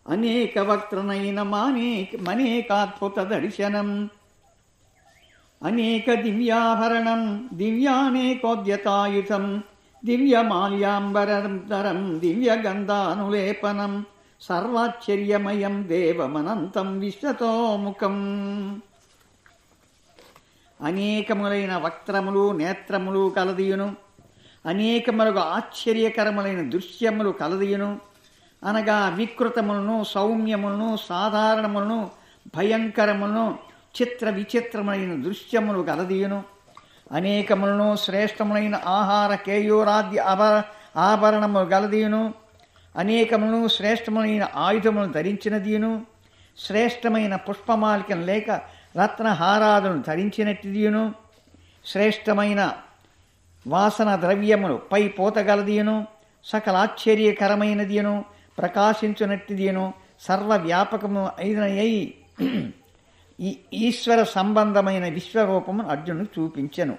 అనేక వక్త్రనైన మనేకాద్భుత దర్శనం అనేక దివ్యాభరణం దివ్యానేకోద్యతాయుధం దివ్యమాల్యాంబరధరం దివ్యగంధానులేపనం సర్వాశ్చర్యమయం దేవమనంతం విశ్వతోముఖం. అనేకములైన వక్త్రములు నేత్రములు కలదియును, అనేకములుగా ఆశ్చర్యకరములైన దృశ్యములు కలదియును, అనగా వికృతములను సౌమ్యములను సాధారణములను భయంకరములను చిత్ర విచిత్రములైన దృశ్యములు కలదియును, అనేకములను శ్రేష్టములైన ఆహార కేయూరాద్య ఆభరణములు గలదియును, అనేకములను శ్రేష్టములైన ఆయుధములు ధరించినదియును, శ్రేష్టమైన పుష్పమాలికను లేక రత్నహారాదులను ధరించినట్టిదియును, శ్రేష్టమైన వాసన ద్రవ్యములు పై పోతగలదియును, సకలాశ్చర్యకరమైనదియును ప్రకాశించునట్టిదియును సర్వవ్యాపకము అయిన ఈశ్వర సంబంధమైన విశ్వరూపమును అర్జునుడు చూపించెను.